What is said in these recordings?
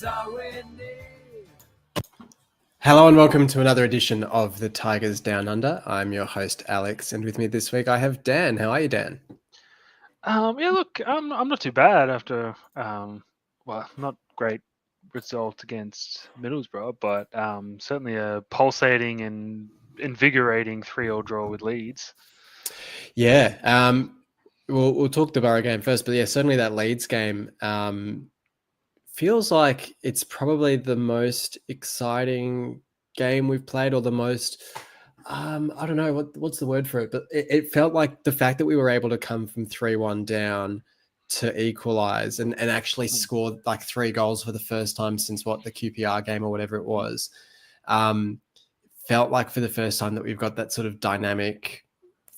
are winning. Hello and welcome to another edition of the Tigers Down Under. I'm your host Alex, and with me this week I have Dan. How are you, Dan? Look, I'm not too bad after not great result against Middlesbrough, but certainly a pulsating and invigorating 3-0 draw with Leeds. Yeah, we'll talk the Borough game first, but yeah, certainly that Leeds game feels like it's probably the most exciting game we've played, or the most I don't know what's the word for it, but it felt like the fact that we were able to come from 3-1 down to equalize and actually score like 3 goals for the first time since the QPR game or whatever it was. Felt like for the first time that we've got that sort of dynamic,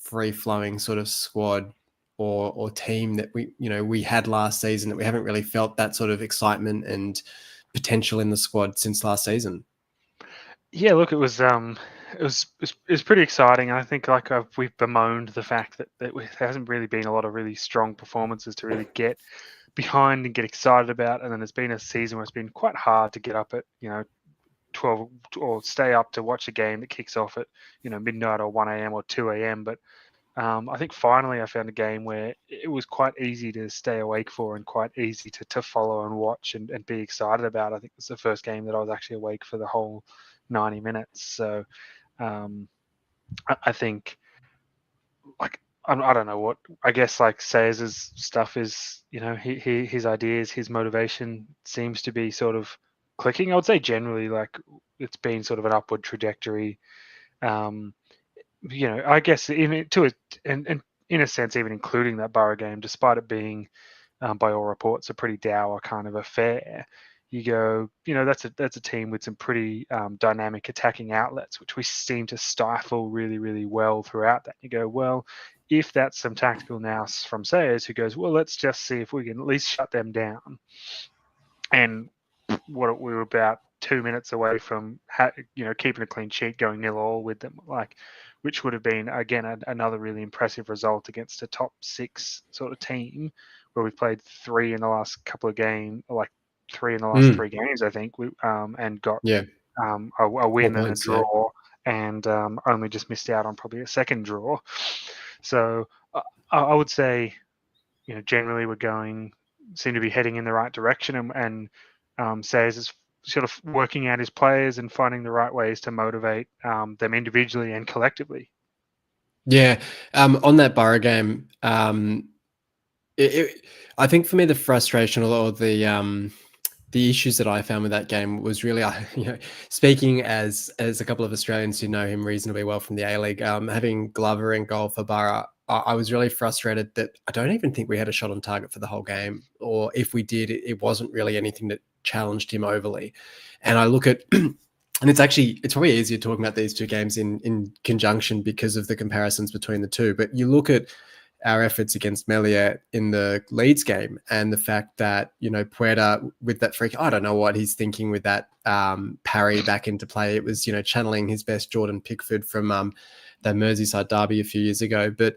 free-flowing sort of squad or team that we had last season, that we haven't really felt that sort of excitement and potential in the squad since last season. Yeah, look, it was pretty exciting. I think we've bemoaned the fact that there hasn't really been a lot of really strong performances to really get behind and get excited about, and then there's been a season where it's been quite hard to get up at 12 or stay up to watch a game that kicks off at midnight or 1 a.m. or 2 a.m. But I think finally I found a game where it was quite easy to stay awake for and quite easy to follow and watch and be excited about. I think it's the first game that I was actually awake for the whole 90 minutes. So I think, like, I don't know what, I guess like Sayers' stuff is, his ideas, his motivation seems to be sort of clicking. I would say generally, like, it's been sort of an upward trajectory. I guess in a sense, even including that Borough game, despite it being, by all reports, a pretty dour kind of affair, you go, that's a team with some pretty dynamic attacking outlets, which we seem to stifle really, really well throughout that. You go, well, if that's some tactical nous from Sayers, who goes, well, let's just see if we can at least shut them down. And we were about 2 minutes away from keeping a clean sheet, going 0-0 with them, which would have been, again, another really impressive result against a top 6 sort of team, where we've played 3 in the last couple of games, like 3 in the last 3 games, I think, and got a win and a draw, and only just missed out on probably a second draw. So I would say, generally seem to be heading in the right direction, and Sayers is sort of working out his players and finding the right ways to motivate them individually and collectively. Yeah, on that Borough game, I think for me the frustration or the issues that I found with that game was really, speaking as a couple of Australians who know him reasonably well from the A-League, having Glover in goal for Borough, I was really frustrated that I don't even think we had a shot on target for the whole game, or if we did, it wasn't really anything that challenged him overly. And I look at, and it's probably easier talking about these 2 games in conjunction because of the comparisons between the 2. But you look at our efforts against Melier in the Leeds game, and the fact that, Puerta with that freak, I don't know what he's thinking with that parry back into play. It was, channeling his best Jordan Pickford from the Merseyside derby a few years ago, but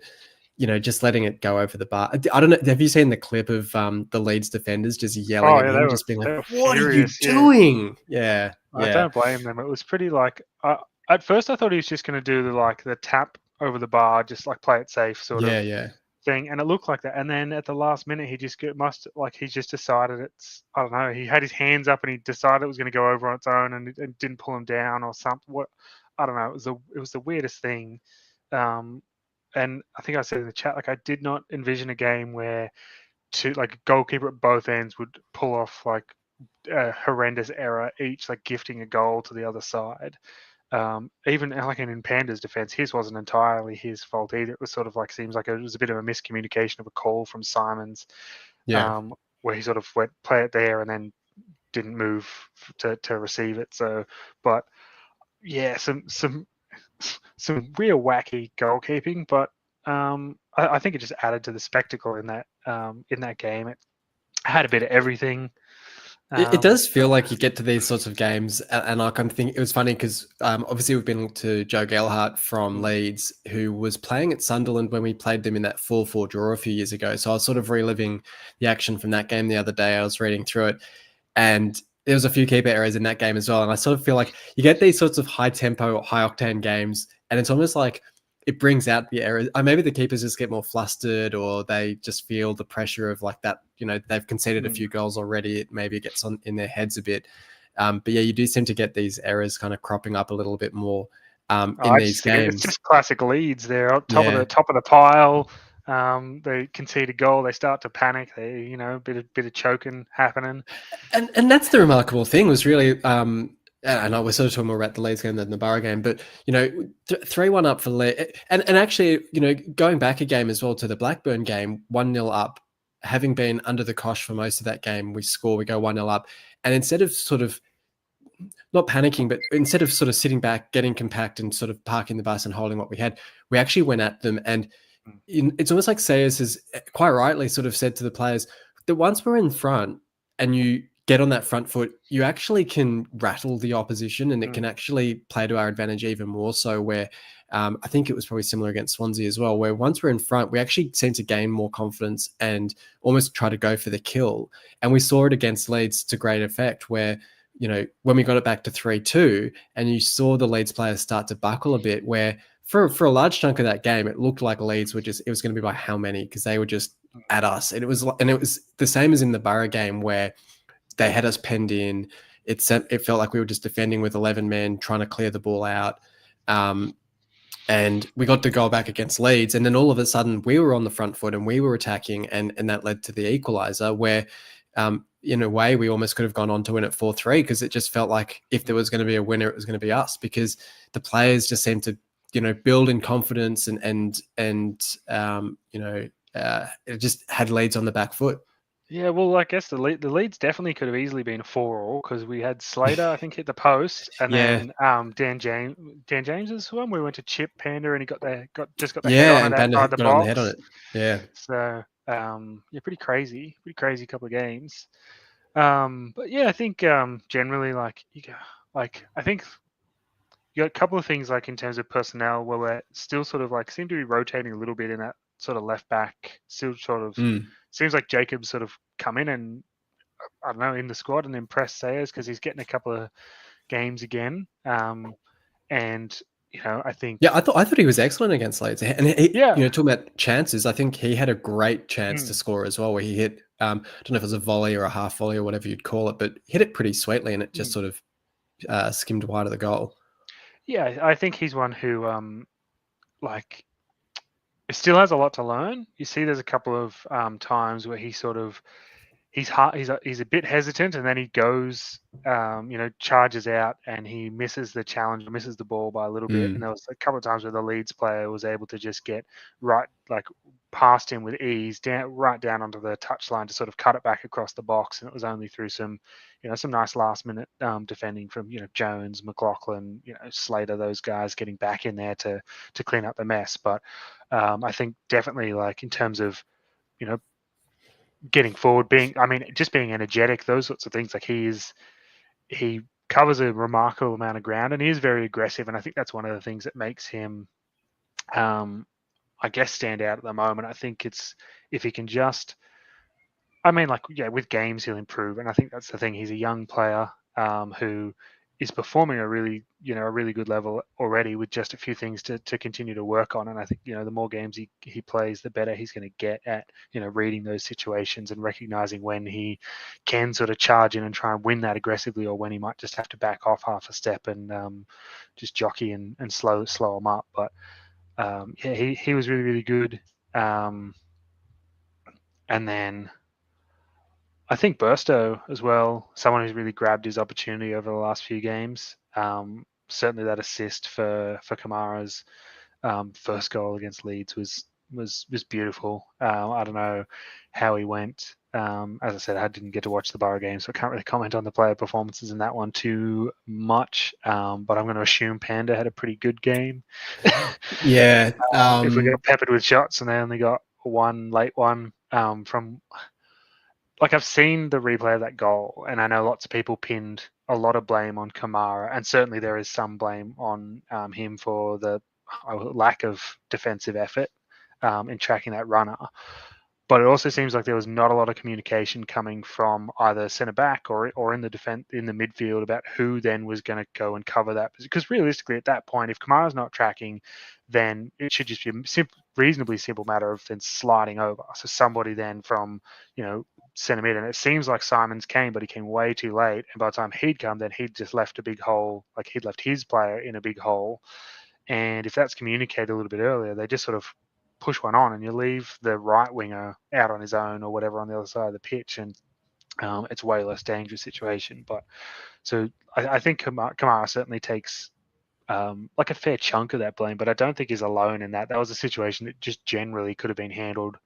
just letting it go over the bar. I don't know. Have you seen the clip of the Leeds defenders just yelling at him, just being like, "What furious, are you doing?" Yeah. I don't blame them. It was pretty at first I thought he was just going to do the tap over the bar, just like play it safe sort of thing, and it looked like that. And then at the last minute, he just decided I don't know. He had his hands up and he decided it was going to go over on its own, and it didn't pull him down or something. I don't know. It was the weirdest thing. And I think I said in the chat, I did not envision a game where a goalkeeper at both ends would pull off a horrendous error, each gifting a goal to the other side. Even in Panda's defense, his wasn't entirely his fault either. It was sort of seems like it was a bit of a miscommunication of a call from Simons, where he sort of went play it there and then didn't move to receive it. So, but yeah, some real wacky goalkeeping, but I think it just added to the spectacle in that game. It had a bit of everything. It does feel like you get to these sorts of games, and I kind of think it was funny because obviously we've been to Joe Gelhardt from Leeds, who was playing at Sunderland when we played them in that 4-4 draw a few years ago. So I was sort of reliving the action from that game the other day. I was reading through it, and there was a few keeper errors in that game as well. And I sort of feel like you get these sorts of high tempo, high octane games, and it's almost like it brings out the errors. Maybe the keepers just get more flustered, or they just feel the pressure of like that. They've conceded a few goals already. Maybe it gets on in their heads a bit. But yeah, you do seem to get these errors kind of cropping up a little bit more in I these just think it's games. just classic Leeds. They're on Yeah. top of the pile. They concede a goal. They start to panic. They, bit of choking happening. And that's the remarkable thing was really, I know we're sort of talking more about the Leeds game than the Borough game, but 3-1 up for Leeds, and actually going back a game as well to the Blackburn game, 1-0 up, having been under the cosh for most of that game, we go 1-0 up, and instead of sort of not panicking, but instead of sort of sitting back, getting compact, and sort of parking the bus and holding what we had, we actually went at them. And it's almost like Sayers has quite rightly sort of said to the players that once we're in front and you get on that front foot, you actually can rattle the opposition, and it can actually play to our advantage even more so, where I think it was probably similar against Swansea as well, where once we're in front, we actually seem to gain more confidence and almost try to go for the kill. And we saw it against Leeds to great effect, where when we got it back to 3-2 and you saw the Leeds players start to buckle a bit, where for a large chunk of that game, it looked like Leeds it was going to be by how many, because they were just at us. And it was the same as in the Borough game, where they had us penned in. It felt like we were just defending with 11 men, trying to clear the ball out. And we got the goal back against Leeds, and then all of a sudden we were on the front foot and we were attacking, and that led to the equaliser, where in a way we almost could have gone on to win at 4-3, because it just felt like if there was going to be a winner, it was going to be us, because the players just seemed to build in confidence, and it just had Leeds on the back foot. Yeah, well, I guess the Leeds definitely could have easily been a 4-4, because we had Slater, I think, hit the post, and Yeah. then Dan James is the one. We went to chip Panda, and he got the head on Yeah, it and Panda outside the got on the head on box. it. Yeah. So yeah, pretty crazy couple of games. But yeah, I think generally, like I think you got a couple of things, like in terms of personnel, where we're still sort of like seem to be rotating a little bit in that sort of left back. Still sort of seems like Jacob's sort of come in and, I don't know, in the squad and impressed Sayers, because he's getting a couple of games again. And I think, Yeah, I thought he was excellent against Leeds, and yeah, talking about chances, I think he had a great chance to score as well, where he hit, I don't know if it was a volley or a half volley or whatever you'd call it, but hit it pretty sweetly, and it just sort of skimmed wide of the goal. yeah, I think he's one who like still has a lot to learn. You see, there's a couple of times where he sort of he's a bit hesitant, and then he goes, charges out, and he misses the challenge, misses the ball by a little bit. And there was a couple of times where the Leeds player was able to just get right, like past him with ease, right down onto the touchline to sort of cut it back across the box. And it was only through some nice last minute defending from Jones, McLaughlin, Slater, those guys getting back in there to clean up the mess. But I think definitely, like in terms of getting forward, just being energetic, those sorts of things. Like he covers a remarkable amount of ground, and he is very aggressive. And I think that's one of the things that makes him, I guess, stand out at the moment. I think it's if he can just, with games he'll improve, and I think that's the thing. He's a young player who is performing a really good level already, with just a few things to continue to work on. And I think the more games he plays, the better he's going to get at reading those situations and recognizing when he can sort of charge in and try and win that aggressively, or when he might just have to back off half a step and just jockey and slow him up. But yeah, he was really good. And then I think Burstow as well, someone who's really grabbed his opportunity over the last few games. Certainly that assist for Kamara's first goal against Leeds was beautiful. I don't know how he went. As I said, I didn't get to watch the Borough game, so I can't really comment on the player performances in that one too much. But I'm going to assume Panda had a pretty good game. Yeah. If we got peppered with shots and they only got one late one from... Like, I've seen the replay of that goal, and I know lots of people pinned a lot of blame on Kamara, and certainly there is some blame on him for the lack of defensive effort in tracking that runner. But it also seems like there was not a lot of communication coming from either centre back or in the defense in the midfield about who then was going to go and cover that. Because realistically, at that point, if Kamara's not tracking, then it should just be a reasonably simple matter of then sliding over. So somebody then from centre mid, and it seems like Simons came, but he came way too late. And by the time he'd come, then he'd just left a big hole, like he'd left his player in a big hole. And if that's communicated a little bit earlier, they just sort of push one on, and you leave the right winger out on his own or whatever on the other side of the pitch, and it's a way less dangerous situation. But so I think Kamara certainly takes like a fair chunk of that blame, but I don't think he's alone in that. That was a situation that just generally could have been handled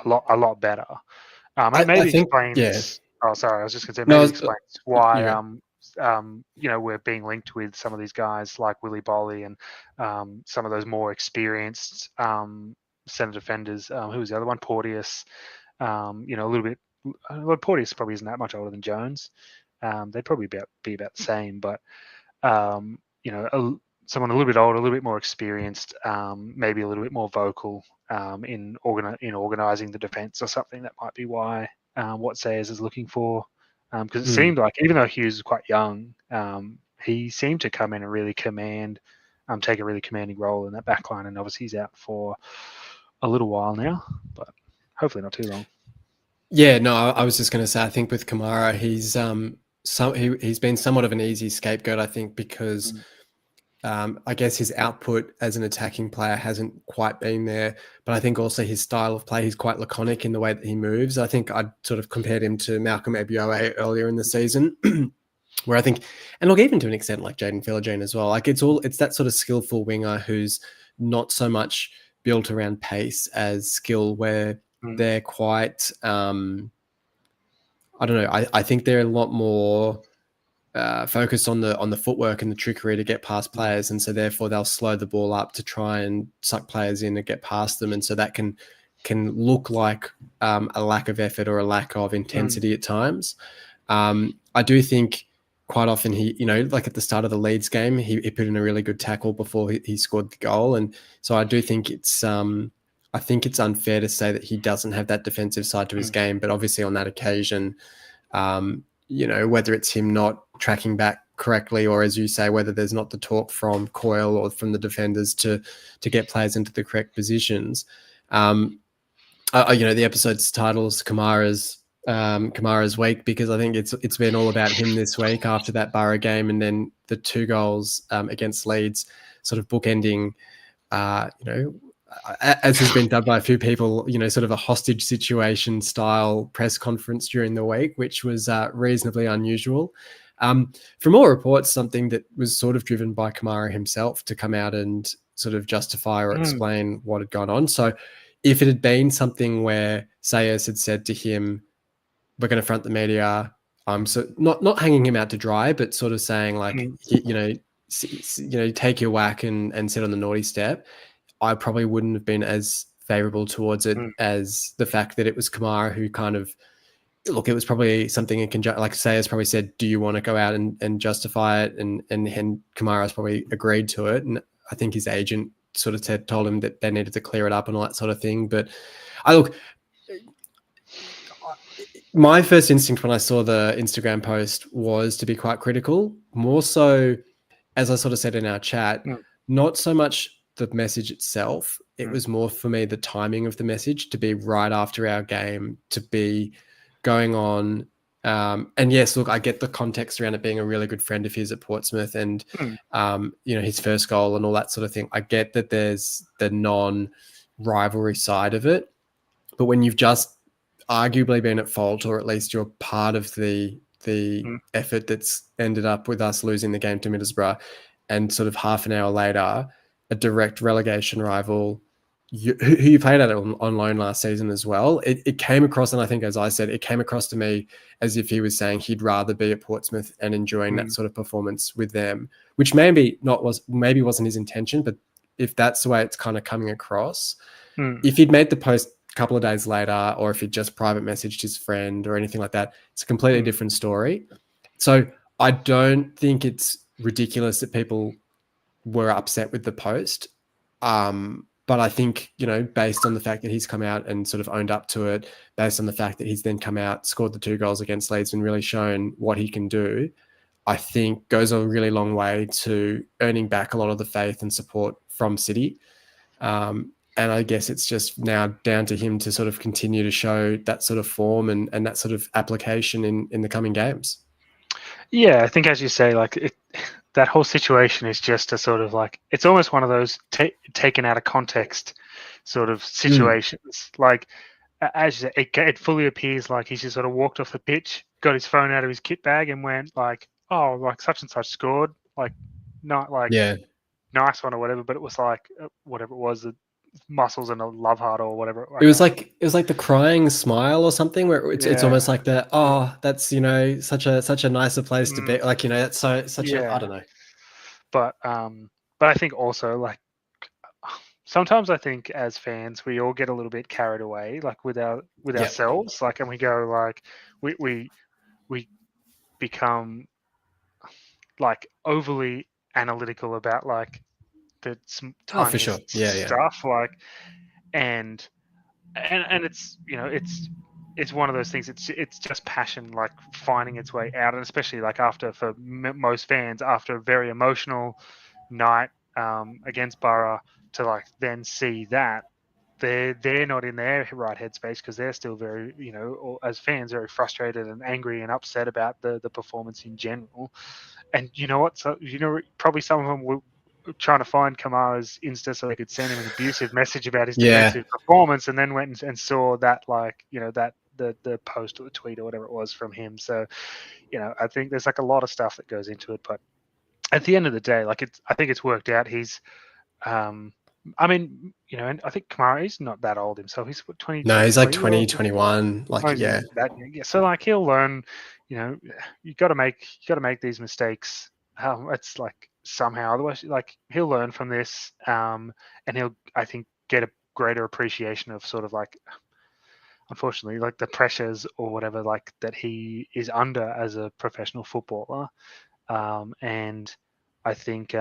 a lot better. And it maybe explains. Yeah. Oh, sorry, I was just going to say maybe explains why we're being linked with some of these guys like Willy Bolly and some of those more experienced centre defenders. Who was the other one? Porteous. A little bit. Well, Porteous probably isn't that much older than Jones. They'd probably be about the same, but someone a little bit older, a little bit more experienced, maybe a little bit more vocal in organising the defence or something. That might be why what Sayers is looking for. Because it seemed like, even though Hughes was quite young, he seemed to come in and really take a really commanding role in that back line. And obviously he's out for a little while now, but hopefully not too long. Yeah, no, I was just going to say, I think with Kamara, he's been somewhat of an easy scapegoat, I think, because I guess his output as an attacking player hasn't quite been there, but I think also his style of play, he's quite laconic in the way that he moves. I think I'd sort of compared him to Malcolm Ebiowei earlier in the season, where I think, and look, even to an extent like Jaden Philogene as well, like it's that sort of skillful winger who's not so much built around pace as skill, where they're quite, I don't know, I think they're a lot more focused on the footwork and the trickery to get past players, and so therefore they'll slow the ball up to try and suck players in and get past them, and so that can look like a lack of effort or a lack of intensity at times. I do think quite often he, like at the start of the Leeds game, he put in a really good tackle before he scored the goal, and so I do think it's unfair to say that he doesn't have that defensive side to his game, but obviously on that occasion, whether it's him not tracking back correctly, or as you say, whether there's not the talk from Coyle or from the defenders to get players into the correct positions. The episode's title is Kamara's week, because I think it's been all about him this week after that Borough game, and then the 2 goals against Leeds, sort of bookending, as has been done by a few people, sort of a hostage situation style press conference during the week, which was reasonably unusual. From all reports, something that was sort of driven by Kamara himself to come out and sort of justify or explain what had gone on. So if it had been something where Sayers had said to him, we're going to front the media, so not hanging him out to dry, but sort of saying like, take your whack and sit on the naughty step, I probably wouldn't have been as favorable towards it as the fact that it was Kamara who kind of, look, it was probably something in conjunction, like Sayers probably said, do you want to go out and justify it? And Kamara's probably agreed to it. And I think his agent sort of told him that they needed to clear it up and all that sort of thing. But my first instinct when I saw the Instagram post was to be quite critical, more so, as I sort of said in our chat, not so much the message itself. It was more for me the timing of the message, to be right after our game, to be going on. And yes, look, I get the context around it being a really good friend of his at Portsmouth and, his first goal and all that sort of thing. I get that there's the non-rivalry side of it. But when you've just arguably been at fault, or at least you're part of the effort that's ended up with us losing the game to Middlesbrough, and sort of half an hour later, a direct relegation rival who you played at on loan last season as well, it came across, and I think, as I said, it came across to me as if he was saying he'd rather be at Portsmouth and enjoying that sort of performance with them, which maybe wasn't his intention, but if that's the way it's kind of coming across, if he'd made the post a couple of days later, or if he'd just private messaged his friend or anything like that, it's a completely different story. So I don't think it's ridiculous that people were upset with the post. But I think, based on the fact that he's come out and sort of owned up to it, based on the fact that he's then come out, scored the 2 goals against Leeds and really shown what he can do, I think goes a really long way to earning back a lot of the faith and support from City. And I guess it's just now down to him to sort of continue to show that sort of form and that sort of application in the coming games. Yeah, I think as you say, that whole situation is just a sort of like, it's almost one of those taken out of context sort of situations. Like, as you say, it fully appears like he's just sort of walked off the pitch, got his phone out of his kit bag, and went like, "Oh, like such and such scored," like not like nice one or whatever, but it was like whatever it was, the muscles and a love heart or whatever. It was like the crying smile or something, where it's almost like that's such a nicer place to be. Like, that's such a, I don't know. But I think also, like, sometimes I think as fans we all get a little bit carried away, like with ourselves, like, and we go like we become like overly analytical about like the tiniest stuff, like, and it's it's one of those things. It's just passion, like finding its way out, and especially like for most fans, after a very emotional night against Borough, to like then see that they're not in their right headspace because they're still very, as fans, very frustrated and angry and upset about the performance in general. And you know what? So probably some of them were trying to find Kamara's Insta so they could send him an abusive message about his defensive performance, and then went and saw that, like, that the post or the tweet or whatever it was from him. So, I think there's like a lot of stuff that goes into it, but at the end of the day, like, I think it's worked out. He's, I mean, and I think Kamara, he's not that old himself. He's what, 20? No, he's like 20, 21. Like, So like he'll learn. You got to make these mistakes. It's like somehow, otherwise, like, he'll learn from this, and he'll, I think, get a greater appreciation of sort of like, unfortunately, like the pressures or whatever, like, that he is under as a professional footballer, and I think.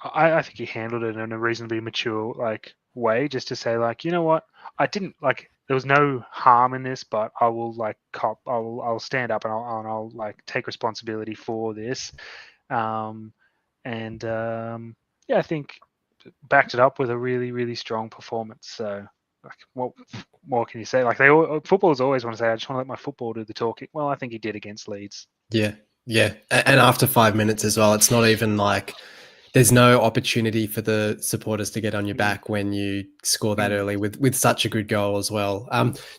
I think he handled it in a reasonably mature, like, way, just to say, like, you know what, I didn't, like, there was no harm in this, but I will, like, I'll stand up and I'll like take responsibility for this, I think backed it up with a really, really strong performance. So, like, what more can you say? Like, footballers always want to say, I just want to let my football do the talking. Well, I think he did against Leeds. Yeah, and after 5 minutes as well, it's not even like there's no opportunity for the supporters to get on your back when you score that early with such a good goal as well.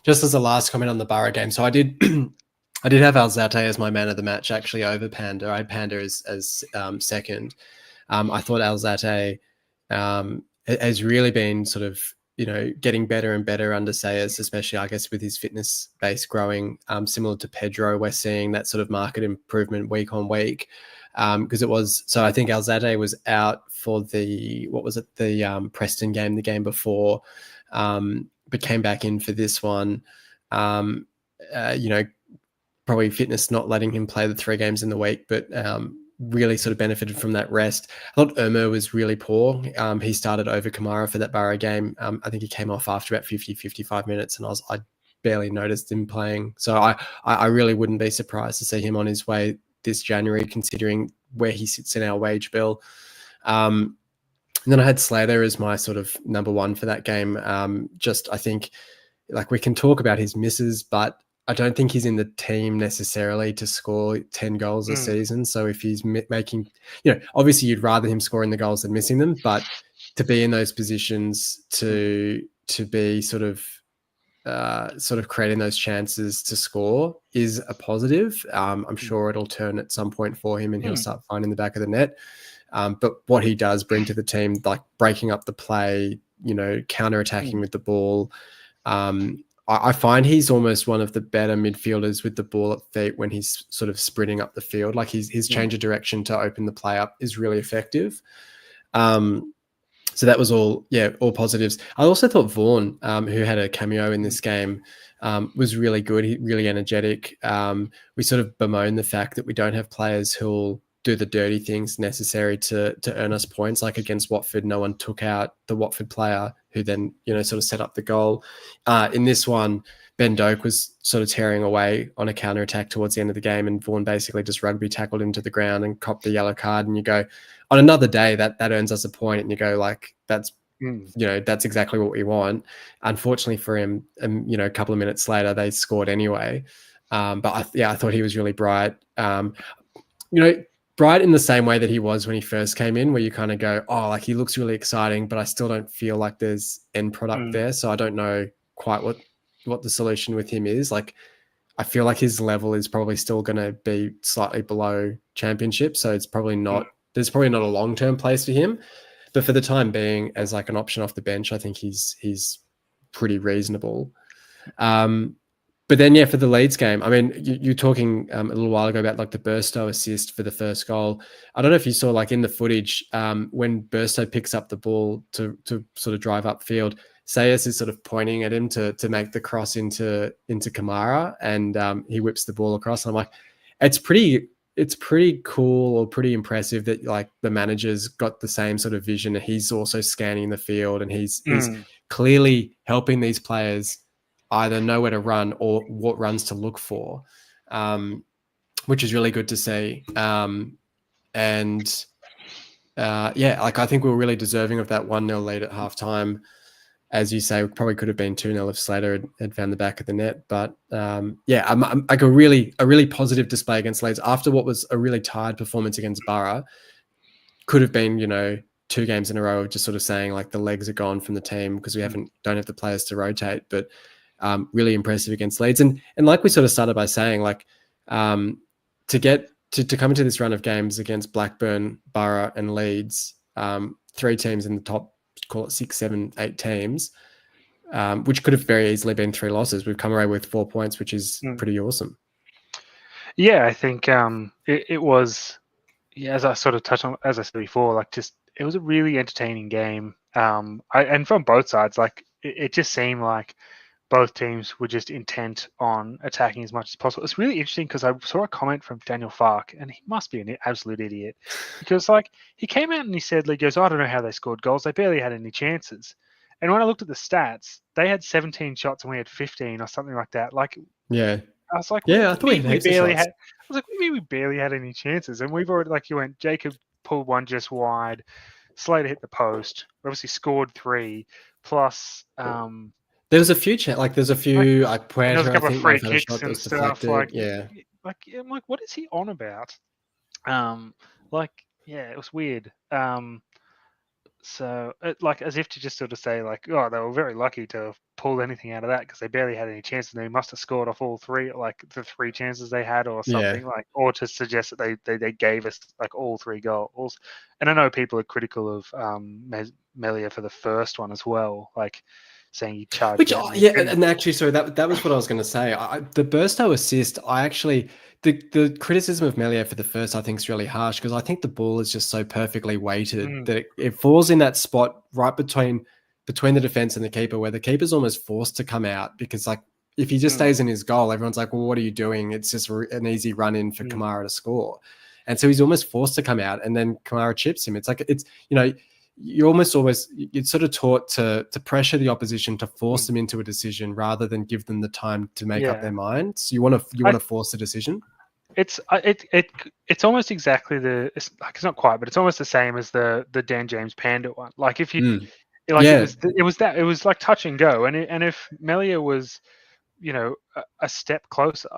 Just as a last comment on the Borough game, so I did I did have Alzate as my man of the match, actually, over Panda. I had Panda as second. I thought Alzate has really been sort of, getting better and better under Sayers, especially, I guess, with his fitness base growing. Similar to Pedro, we're seeing that sort of market improvement week on week. Because I think Alzate was out for the Preston game, the game before, but came back in for this one. Probably fitness not letting him play the 3 games in the week, but really sort of benefited from that rest. I thought Irma was really poor. He started over Kamara for that Borough game. I think he came off after about 55 minutes, and I barely noticed him playing. So I really wouldn't be surprised to see him on his way this January, considering where he sits in our wage bill. And then I had Slater as my sort of number one for that game. I think, like, we can talk about his misses, but I don't think he's in the team necessarily to score 10 goals a season. So if he's making, obviously you'd rather him scoring the goals than missing them, but to be in those positions, to be sort of creating those chances to score is a positive. I'm sure it'll turn at some point for him and he'll start finding the back of the net. But what he does bring to the team, like breaking up the play, counter-attacking with the ball, I find he's almost one of the better midfielders with the ball at feet when he's sort of sprinting up the field. Like his change of direction to open the play up is really effective. So that was all positives. I also thought Vaughan, who had a cameo in this game, was really good. Really energetic. We sort of bemoan the fact that we don't have players who'll do the dirty things necessary to earn us points. Like against Watford, no one took out the Watford player who then, sort of set up the goal. In this one, Ben Doak was sort of tearing away on a counter attack towards the end of the game, and Vaughan basically just rugby tackled him to the ground and copped the yellow card. And you go, on another day, that earns us a point, and you go like, that's that's exactly what we want. Unfortunately for him, a couple of minutes later they scored anyway. But I thought he was really bright. Bright in the same way that he was when he first came in, where you kind of go, oh, like he looks really exciting, but I still don't feel like there's end product there. So I don't know quite what the solution with him is. Like, I feel like his level is probably still going to be slightly below championship. So it's probably not, there's probably not a long-term place for him. But for the time being, as like an option off the bench, I think he's pretty reasonable. But then, for the Leeds game, I mean, you're talking a little while ago about like the Burstow assist for the first goal. I don't know if you saw like in the footage when Burstow picks up the ball to sort of drive upfield, Sayers is sort of pointing at him to make the cross into Kamara, and he whips the ball across. And I'm like, it's pretty cool or pretty impressive that like the manager's got the same sort of vision. He's also scanning the field, and he's clearly helping these players either know where to run or what runs to look for, which is really good to see. Like I think we were really deserving of that 1-0 lead at halftime. As you say, it probably could have been 2-0 if Slater had found the back of the net. But I'm like a really positive display against Leeds after what was a really tired performance against Borough. Could have been, 2 games in a row of just sort of saying like the legs are gone from the team because we don't have the players to rotate. But really impressive against Leeds. And like we sort of started by saying, like to get to come into this run of games against Blackburn, Borough and Leeds, 3 teams in the top, call it 6, 7, 8 teams, which could have very easily been 3 losses. We've come away with 4 points, which is pretty awesome. Yeah, I think it was, as I sort of touched on, as I said before, like it was a really entertaining game. And from both sides, like it just seemed like both teams were just intent on attacking as much as possible. It's really interesting because I saw a comment from Daniel Fark, and he must be an absolute idiot, because like he came out and he said, he goes, I don't know how they scored goals. They barely had any chances. And when I looked at the stats, they had 17 shots and we had 15 or something like that. Like, yeah, I was like, I thought we had heaps of shots. I was like, maybe we barely had any chances, and we've already, like you went, Jacob pulled one just wide, Slater hit the post, obviously scored 3 plus. There was a few there's a few there was a couple of free had a kicks shot that and was stuff. deflected. I'm like, what is he on about? It was weird. So, as if to just sort of say, like, oh, they were very lucky to have pulled anything out of that because they barely had any chances. And they must have scored off all 3, like the 3 chances they had, or something, or to suggest that they gave us like all 3 goals. And I know people are critical of Melia for the first one as well, like saying he charged. Which, and actually, sorry, that was what I was going to say. The Burstow assist, the criticism of Melia for the first, I think, is really harsh because I think the ball is just so perfectly weighted that it falls in that spot right between the defense and the keeper, where the keeper's almost forced to come out because, like, if he just stays in his goal, everyone's like, well, what are you doing? It's just an easy run in for Kamara to score. And so he's almost forced to come out, and then Kamara chips him. It's like, you're sort of taught to pressure the opposition to force them into a decision rather than give them the time to make up their mind. So you want to force the decision. It's almost exactly it's not quite, but it's almost the same as the Dan James Panda one. Like if you it was like touch and go, and if Melia was a step closer,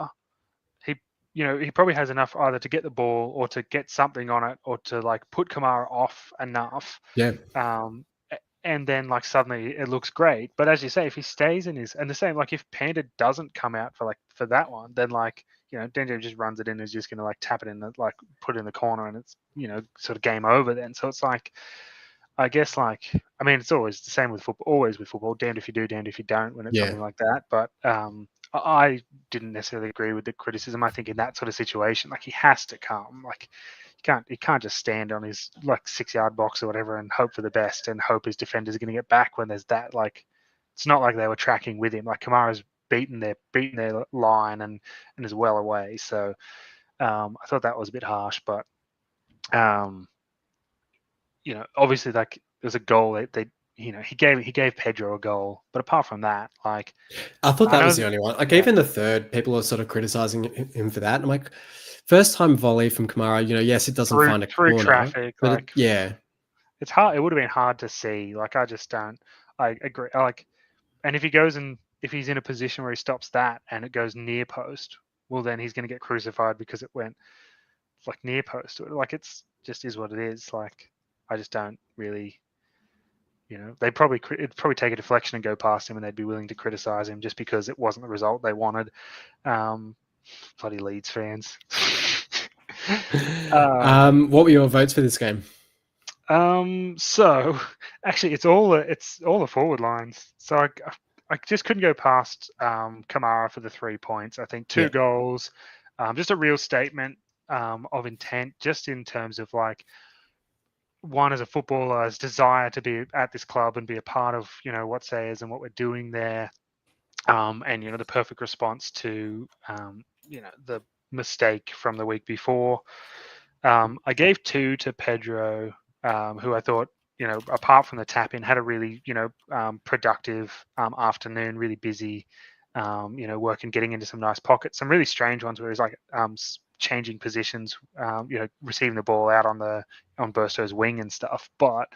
he probably has enough either to get the ball or to get something on it or to like put Kamara off enough. Yeah. And then like suddenly it looks great. But as you say, if he stays in and the same, like if Panda doesn't come out for that one, then like, Denjo just runs it in and is just going to like tap it in, put it in the corner, and it's, sort of game over then. So it's like, I guess it's always the same with football, damned if you do, damned if you don't when it's something like that. But I didn't necessarily agree with the criticism. I think in that sort of situation, like he has to come, like he can't just stand on his like 6-yard box or whatever and hope for the best and hope his defenders are going to get back when there's that. Like it's not like they were tracking with him. Like Kamara's beaten their line and is well away. So I thought that was a bit harsh, but Obviously, like there's a goal he gave Pedro a goal, but apart from that, like I thought I that know was the that, only one. Like yeah, even the third, people are sort of criticizing him for that. I'm like, first time volley from Kamara. Yes, it doesn't through find a through corner, traffic, but like yeah, it's hard. It would have been hard to see. Like I just don't. I agree. And if he's in a position where he stops that and it goes near post, well then he's going to get crucified because it went like near post. Like it's just is what it is. Like I just don't really. It'd probably take a deflection and go past him, and they'd be willing to criticize him just because it wasn't the result they wanted. Um, Bloody Leeds fans. uh, What were your votes for this game? so actually, it's all the forward lines. So I just couldn't go past Kamara for the 3 points. I think two Yeah. goals, just a real statement of intent, just in terms of like one as a footballer's desire to be at this club and be a part of what Sayers and what we're doing there, and the perfect response to the mistake from the week before. I gave two to Pedro, who I thought, apart from the tap in, had a really, productive afternoon, really busy, working, getting into some nice pockets, some really strange ones where he's like changing positions, receiving the ball out on Burstow's wing and stuff. But,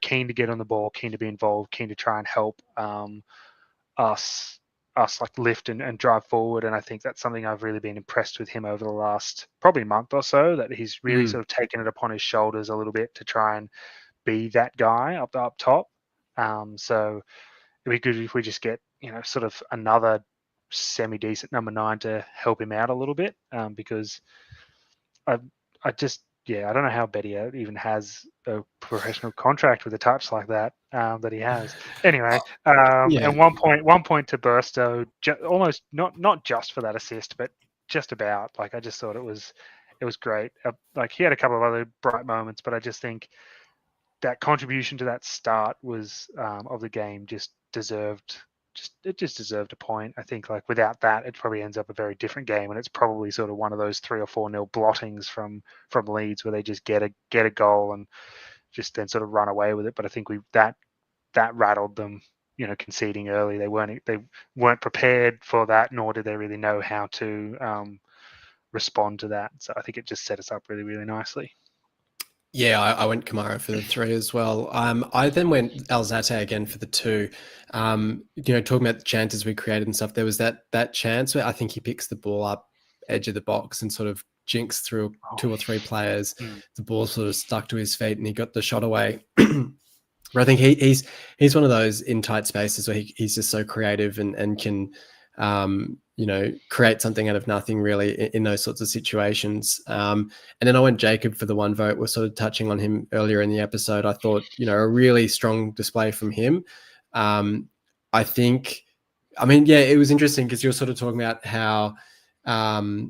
keen to get on the ball, keen to be involved, keen to try and help us like lift and drive forward. And I think that's something I've really been impressed with him over the last probably month or so, that he's really Mm. sort of taken it upon his shoulders a little bit to try and be that guy up top. So it'd be good if we just get sort of another semi decent number 9 to help him out a little bit, because I I just I don't know how Bedia even has a professional contract with a touch like that, that he has. Anyway, Yeah. and one point to Burstow, almost not just for that assist, but just about. Like I just thought it was great. Like he had a couple of other bright moments, but I just think that contribution to that start was of the game just deserved a point. I think like without that, it probably ends up a very different game, and it's probably sort of one of those 3 or 4 nil blottings from Leeds where they just get a goal and just then sort of run away with it. But I think that rattled them, conceding early. They weren't prepared for that, nor did they really know how to respond to that. So I think it just set us up really, really nicely. Yeah, I went Kamara for the 3 as well. I then went Alzate again for the 2. Talking about the chances we created and stuff, there was that chance where I think he picks the ball up edge of the box and sort of jinks through Oh. 2 or 3 players. Mm. The ball sort of stuck to his feet and he got the shot away. But I think he's one of those in tight spaces where he's just so creative and can create something out of nothing really in those sorts of situations. And then I went Jacob for the 1 vote. We're sort of touching on him earlier in the episode. I thought, a really strong display from him. I think, it was interesting because you were sort of talking about how I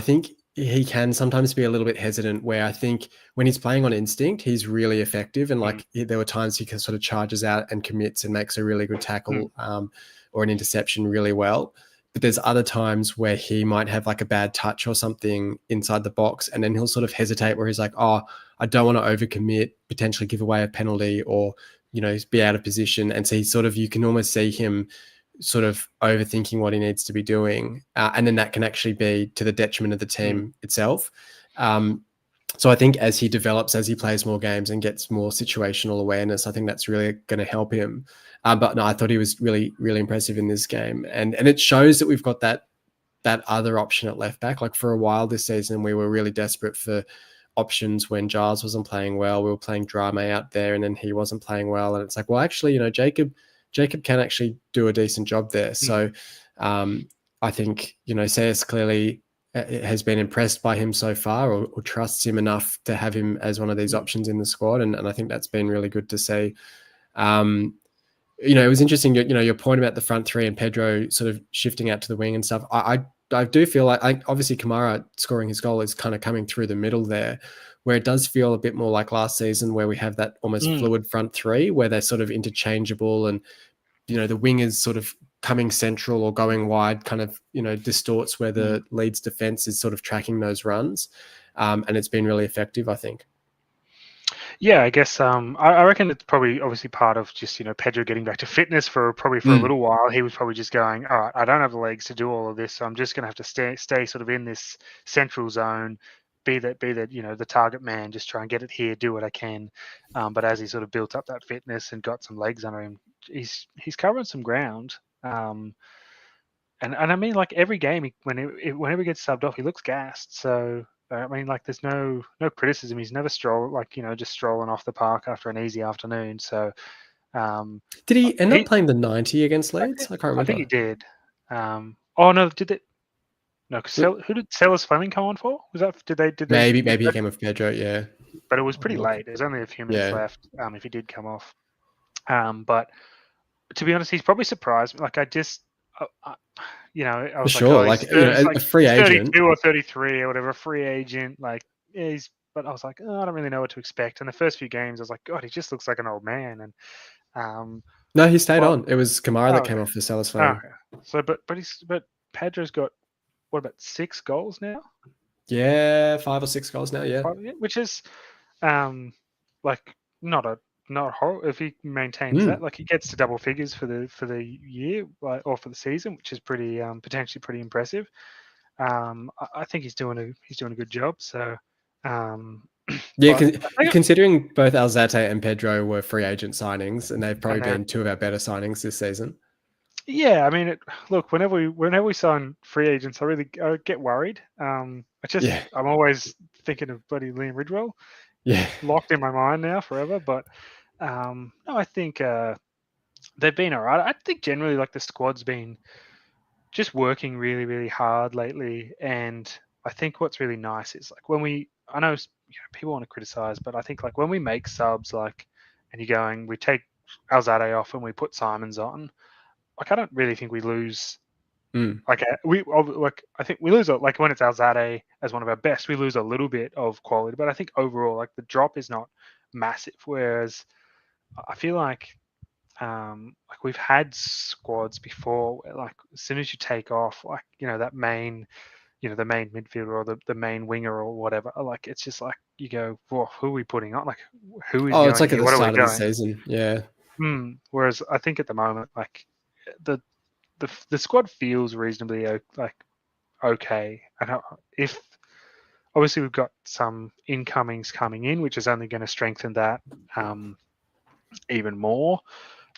think he can sometimes be a little bit hesitant, where I think when he's playing on instinct, he's really effective. And Mm. there were times he sort of charges out and commits and makes a really good tackle, or an interception really well. But there's other times where he might have like a bad touch or something inside the box, and then he'll sort of hesitate where he's like, oh, I don't want to overcommit, potentially give away a penalty, or, be out of position. And so you can almost see him sort of overthinking what he needs to be doing. And then that can actually be to the detriment of the team itself. So I think as he develops, as he plays more games and gets more situational awareness, I think that's really going to help him. But no, I thought he was really, really impressive in this game. And it shows that we've got that other option at left back. Like for a while this season, we were really desperate for options when Giles wasn't playing well. We were playing Drame out there and then he wasn't playing well. And it's like, well, actually, Jacob can actually do a decent job there. So I think, Sayers clearly has been impressed by him so far, or trusts him enough to have him as one of these options in the squad. And I think that's been really good to see. It was interesting, your point about the front 3 and Pedro sort of shifting out to the wing and stuff. I do feel like obviously Kamara scoring his goal is kind of coming through the middle there, where it does feel a bit more like last season where we have that almost fluid front 3 where they're sort of interchangeable and, the wingers sort of coming central or going wide kind of, distorts where the Leeds defense is sort of tracking those runs. and it's been really effective, I think. Yeah, I guess I reckon it's probably obviously part of just Pedro getting back to fitness for a little while. He was probably just going, all right, I don't have the legs to do all of this, so I'm just going to have to stay sort of in this central zone, be that the target man, just try and get it here, do what I can. But as he sort of built up that fitness and got some legs under him, he's covering some ground. And I mean, like every game, whenever he gets subbed off, he looks gassed. So I mean, like there's no criticism. He's never just strolling off the park after an easy afternoon. So Did he end up he, playing the 90 against Leeds? I can't I think remember. he did. Oh no, did it? No, who did Sellers Fleming come on for? Was that did they? Maybe he came with Pedro. Yeah, But it was pretty look. late. There was only a few minutes Yeah, left. If he did come off. But to be honest, he's probably surprised me. Like I just. I for was like, sure. oh, Like, a free he's agent. 32 or 33 or whatever, free agent. Like, yeah, but I was like, oh, I don't really know what to expect. And the first few games, I was like, God, he just looks like an old man. And No, he stayed but on. It was Kamara that oh, came off for Sellers oh, Fleming. so but Pedro's got what about 6 goals now? Yeah, 5 or 6 goals now. Yeah, Which is like not horrible if he maintains that. Like he gets to double figures for the year, like, or for the season, which is pretty potentially pretty impressive. I think he's doing a good job. So, yeah. but Considering both Alzate and Pedro were free agent signings, and they've probably and then been 2 of our better signings this season. yeah, I mean, look, whenever we sign free agents, I get worried. I'm always thinking of bloody Liam Ridgewell. Yeah, Locked in my mind now forever. But no, I think they've been all right. I think generally like the squad's been just working really, really hard lately. And I think what's really nice is like I know people want to criticize, but I think like when we make subs, like, and you're going, we take Alzade off and we put Simons on, like, I don't really think we lose. Like I think we lose like when it's Alzade as one of our best, we lose a little bit of quality, but I think overall like the drop is not massive. Whereas I feel like we've had squads before where like as soon as you take off like that main the main midfielder or the main winger or whatever, like it's just like you go, whoa, who are we putting on? Like who is it's going like at here? the What are we start of the doing? season. Yeah, Whereas I think at the moment like the the squad feels reasonably like okay. And if obviously we've got some incomings coming in, which is only going to strengthen that even more.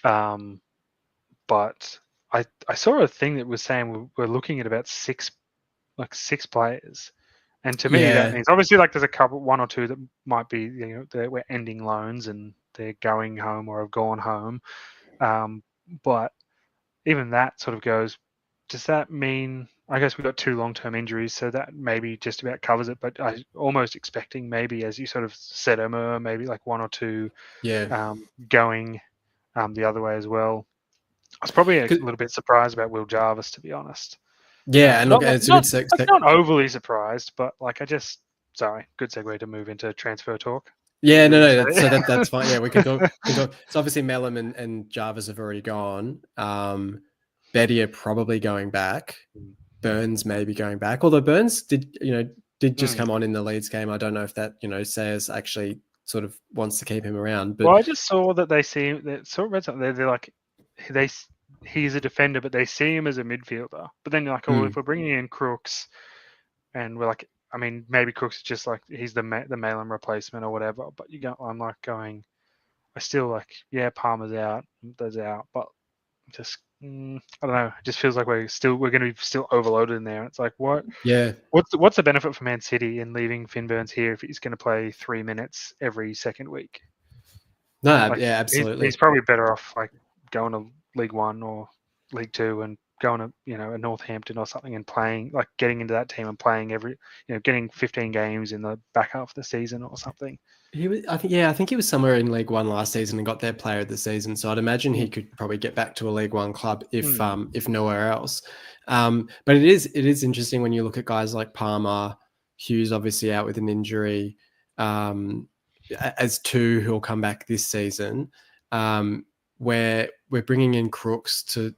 But I saw a thing that was saying we're looking at about six players, and to me that yeah. means obviously like there's one or two that might be that we're ending loans and they're going home or have gone home. But even that sort of goes, does that mean, I guess we've got 2 long-term injuries, so that maybe just about covers it, but I almost expecting maybe, as you sort of said, Emma, maybe like 1 or 2 going the other way as well. I was probably a little bit surprised about Will Jarvis, to be honest. Yeah, and look, it's a good not overly surprised, but like sorry, good segue to move into transfer talk. Yeah, no, that's fine. Yeah, we can talk. So obviously, Mellum and Jarvis have already gone. Betty are probably going back. Burns may be going back. Although Burns did just come on in the Leeds game. I don't know if that says actually sort of wants to keep him around. But well, I just saw that they see that read something. They're like he's a defender, but they see him as a midfielder. But then you're like, oh, if we're bringing in Crooks, and we're like, I mean, maybe Crooks is just like he's the Malin replacement or whatever. But I'm like going, I still like, yeah, Palmer's out, there's out, but just I don't know. It just feels like we're going to be still overloaded in there. It's like what? Yeah. What's the benefit for Man City in leaving Finn Burns here if he's going to play 3 minutes every second week? No, Like, yeah, absolutely. He's probably better off like going to League One or League Two and going to a Northampton or something and playing, like getting into that team and playing getting 15 games in the back half of the season or something. I think he was somewhere in League One last season and got their player of the season. So I'd imagine he could probably get back to a League One club if nowhere else. But it is interesting when you look at guys like Palmer, Hughes, obviously out with an injury, as 2 who'll come back this season, where we're bringing in Crooks to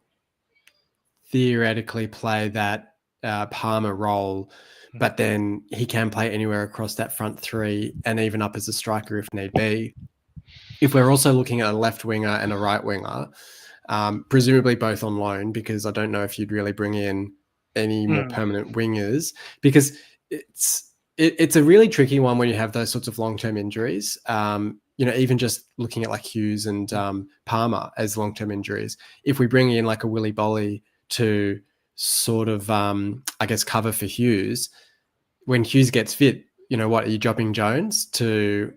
theoretically play that Palmer role, but then he can play anywhere across that front three and even up as a striker if need be. If we're also looking at a left winger and a right winger, presumably both on loan, because I don't know if you'd really bring in any more permanent wingers, because it's a really tricky one when you have those sorts of long-term injuries. Even just looking at like Hughes and Palmer as long-term injuries, if we bring in like a Willy Bolly to sort of, I guess, cover for Hughes, when Hughes gets fit, what are you dropping Jones to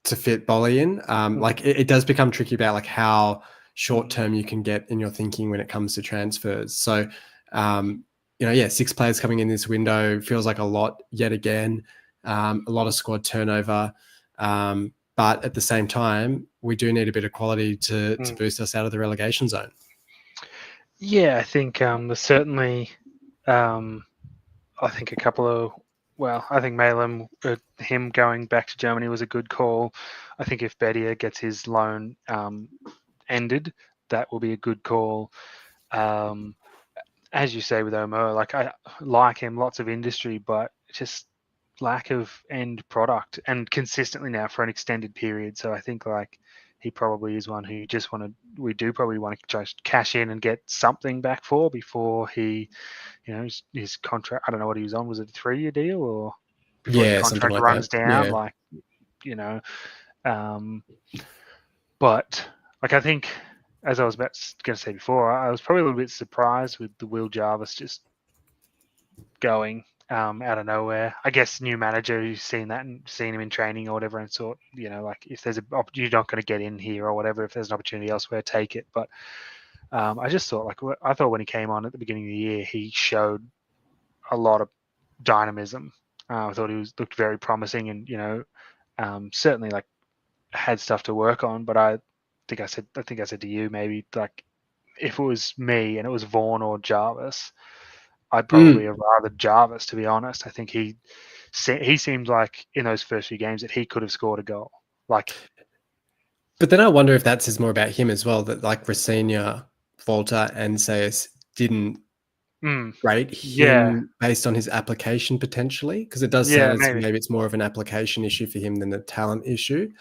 fit Bolly in? Like it does become tricky about like how short term you can get in your thinking when it comes to transfers. So, 6 players coming in this window feels like a lot yet again, a lot of squad turnover. But at the same time, we do need a bit of quality to boost us out of the relegation zone. Yeah, I think there's certainly, I think a couple of, I think Malem, him going back to Germany was a good call. I think if Bedia gets his loan ended, that will be a good call. As you say with Omer, like I like him, lots of industry, but just lack of end product and consistently now for an extended period. So I think like he probably is one who you just want to, we do probably want to just cash in and get something back for before he, his contract, I don't know what he was on, was it a 3-year deal or before his contract like runs that. down? Yeah. Like, but like I think, as I was going to say before, I was probably a little bit surprised with the Will Jarvis just going out of nowhere. I guess new manager who's seen that and seen him in training or whatever and thought, like if there's you're not going to get in here or whatever, if there's an opportunity elsewhere, take it. But I just thought, I thought when he came on at the beginning of the year, he showed a lot of dynamism. I thought he looked very promising and, certainly like had stuff to work on. But I think I said to you, maybe like if it was me and it was Vaughan or Jarvis, I'd probably have rather Jarvis, to be honest. I think he seemed like in those first few games that he could have scored a goal. But then I wonder if that's more about him as well, that like Rosenia, Volta and Sayers didn't rate him based on his application potentially, because it does sound as maybe it's more of an application issue for him than a talent issue.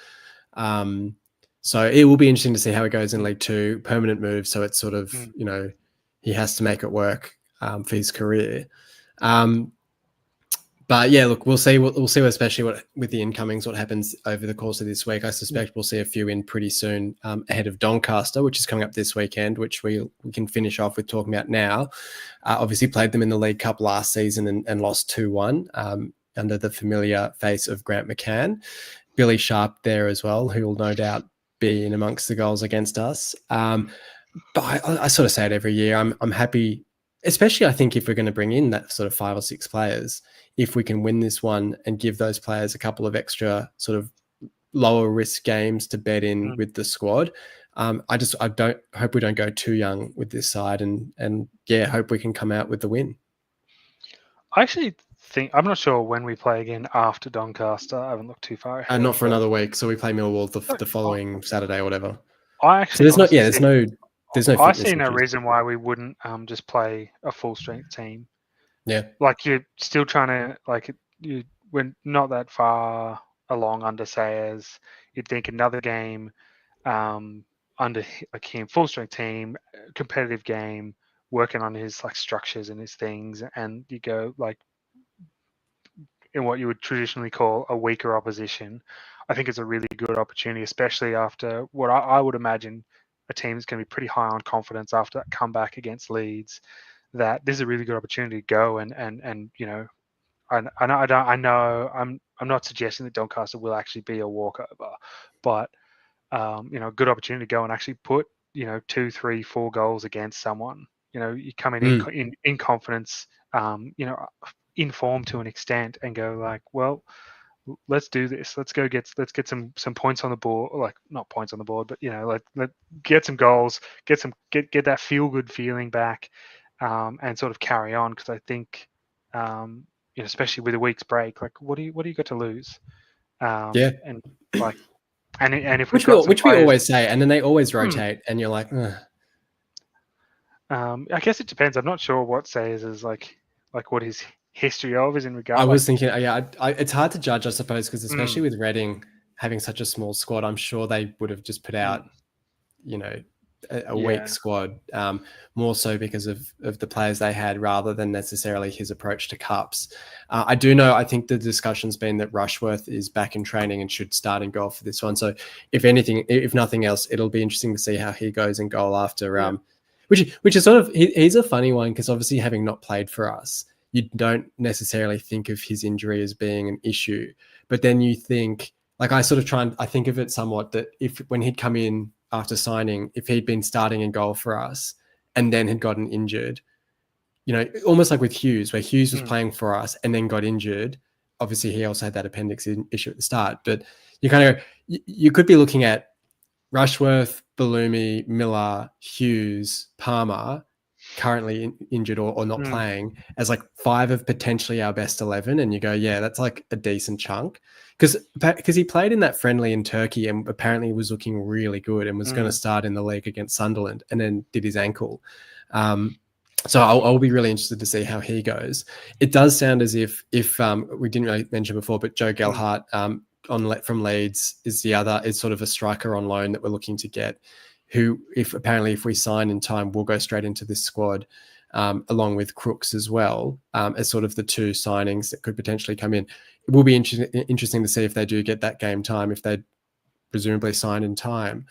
So it will be interesting to see how it goes in League Two. Permanent move, so it's sort of he has to make it work for his career. But yeah, look, we'll see. We'll see, especially with the incomings, what happens over the course of this week. I suspect we'll see a few in pretty soon ahead of Doncaster, which is coming up this weekend, which we can finish off with talking about now. Obviously, played them in the League Cup last season and lost 2-1 under the familiar face of Grant McCann. Billy Sharp there as well, who will no doubt be in amongst the goals against us. But I sort of say it every year. I'm happy, especially I think if we're going to bring in that sort of 5 or 6 players, if we can win this one and give those players a couple of extra sort of lower risk games to bet in with the squad. I don't hope we don't go too young with this side and hope we can come out with the win. I actually think, I'm not sure when we play again after Doncaster. I haven't looked too far ahead. Not for another week. So we play Millwall the following Saturday or whatever. I actually so there's no I see no reason why we wouldn't just play a full strength team. Yeah. Like you're still trying to we're not that far along under Sayers. You'd think another game under like him, full strength team, competitive game, working on his like structures and his things, and you go like in what you would traditionally call a weaker opposition. I think it's a really good opportunity, especially after what I would imagine a team is going to be pretty high on confidence after that comeback against Leeds. That this is a really good opportunity to go and I know I'm not suggesting that Doncaster will actually be a walkover, but a good opportunity to go and actually put 2, 3, 4 goals against someone. You come in confidence, in form to an extent, and go like, well, let's do this. Let's get some points on the board, like not points on the board, but let get some goals, get that feel good feeling back, and sort of carry on, because I think especially with a week's break, like what do you got to lose? And like and if which we we always say, and then they always rotate, and you're like, ugh. I guess it depends. I'm not sure what Sayers is like what his history of is in I regard. was thinking, yeah, it's hard to judge, I suppose, because especially Mm, with Reading having such a small squad, I'm sure they would have just put out, mm, you know, a weak yeah, squad, more so because of the players they had rather than necessarily his approach to cups. I do know, I think the discussion's been that Rushworth is back in training and should start in goal for this one. So if anything, if nothing else, it'll be interesting to see how he goes in goal after, yeah, which is sort of, he's a funny one because obviously having not played for us, you don't necessarily think of his injury as being an issue, but then you think, like, I sort of try and I think of it somewhat that if when he'd come in after signing, if he'd been starting in goal for us and then had gotten injured, almost like with Hughes, where Hughes was mm, playing for us and then got injured. Obviously, he also had that appendix issue at the start, but you kind of you could be looking at Rushworth, Balumi, Miller, Hughes, Palmer, currently injured or not mm, playing, as like 5 of potentially our best 11, and you go, yeah, that's like a decent chunk, because he played in that friendly in Turkey and apparently was looking really good and was going to mm, start in the league against Sunderland and then did his ankle. So I'll be really interested to see how he goes. It does sound as if we didn't really mention before, but Joe mm, Gelhardt from Leeds is sort of a striker on loan that we're looking to get, who if we sign in time, will go straight into this squad, along with Crooks as well, as sort of the 2 signings that could potentially come in. It will be interesting to see if they do get that game time, if they presumably sign in time.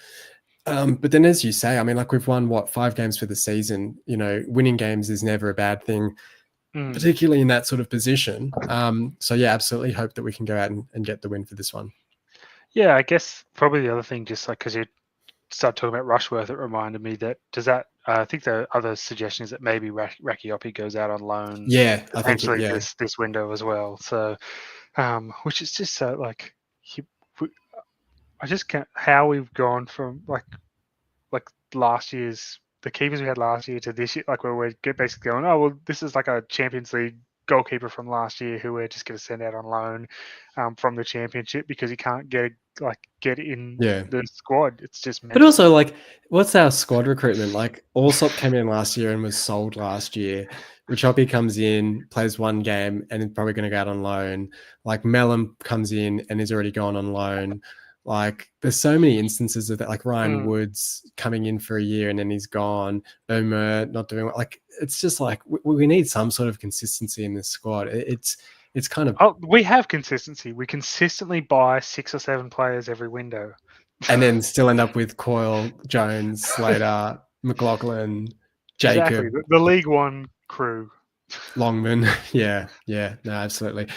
But then, as you say, I mean, like, we've won 5 games for the season. Winning games is never a bad thing, mm. particularly in that sort of position. So yeah, absolutely hope that we can go out and get the win for this one. Yeah, I guess probably the other thing, just like because you started talking about Rushworth, it reminded me that I think the other suggestion is that maybe Rakiopi goes out on loan Yeah, I think potentially yeah, this window as well. So, which is just so like he, I just can't how we've gone from like last year's the keepers we had last year to this year, like where we're basically going, oh well, this is like a Champions League goalkeeper from last year who we're just going to send out on loan from the Championship because he can't get in yeah. the squad. It's just But mental. also, like, what's our squad recruitment? Like, Allsop came in last year and was sold last year. Rachopi comes in, plays 1 game, and is probably going to go out on loan. Like, Mellon comes in and is already gone on loan. Like, there's so many instances of that. Like, Ryan Mm. Woods coming in for a year and then he's gone. Omer not doing well. Like, it's just like we need some sort of consistency in this squad. It's kind of, Oh, we have consistency. We consistently buy 6 or 7 players every window. and then still end up with Coyle, Jones, Slater, McLaughlin, Exactly, Jacob, the League One crew. Longman. Yeah, no, absolutely.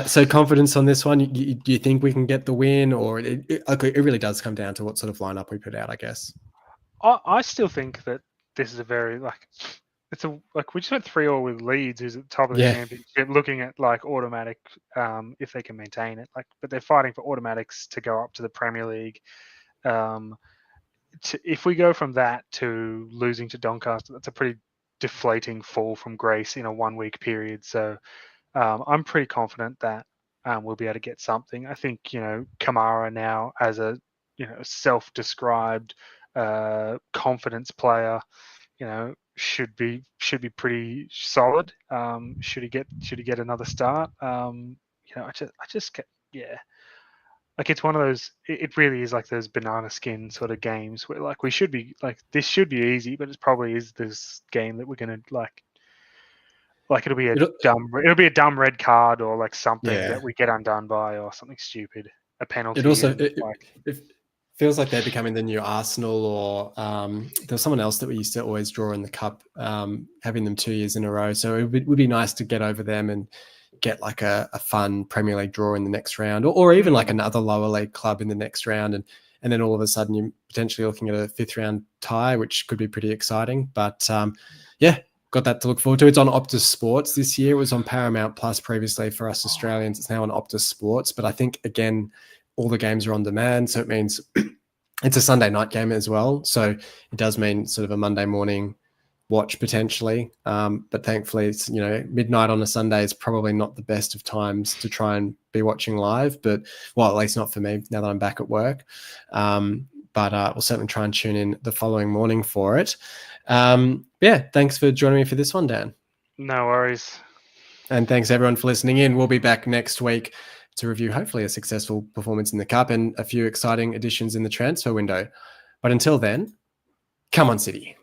So confidence on this one. Do you think we can get the win, or okay, it really does come down to what sort of lineup we put out, I guess. I still think that this is a very it's a like we just went 3-3 with Leeds, who's at the top of the Yeah, championship, looking at like automatic if they can maintain it. But they're fighting for automatics to go up to the Premier League. Um, if we go from that to losing to Doncaster, that's a pretty deflating fall from grace in a 1 week period. So I'm pretty confident that we'll be able to get something. I think Kamara now as a self-described confidence player, should be pretty solid. Should he get another start? I just get yeah. Like it's one of those. It really is like those banana skin sort of games where like we should be like this should be easy, but it probably is this game that we're gonna like it, it'll be a dumb red card or like something yeah. that we get undone by or something stupid, a It penalty also and like it feels like they're becoming the new Arsenal, or there's someone else that we used to always draw in the cup, having them 2 years in a row. So it would be nice to get over them and get like a fun Premier League draw in the next round, or even like mm, another lower league club in the next round, and then all of a sudden you're potentially looking at a 5th round tie, which could be pretty exciting. But yeah, got that to look forward to. It's on Optus Sports this year. It was on Paramount Plus previously for us Australians. It's now on Optus Sports, but I think again all the games are on demand, so it means it's a Sunday night game as well. So it does mean sort of a Monday morning watch potentially. But thankfully, it's midnight on a Sunday is probably not the best of times to try and be watching live. But well, at least not for me now that I'm back at work. but we'll certainly try and tune in the following morning for it. Thanks for joining me for this one, Dan. No worries. And thanks everyone for listening in. We'll be back next week to review hopefully a successful performance in the Cup and a few exciting additions in the transfer window. But until then, come on, City.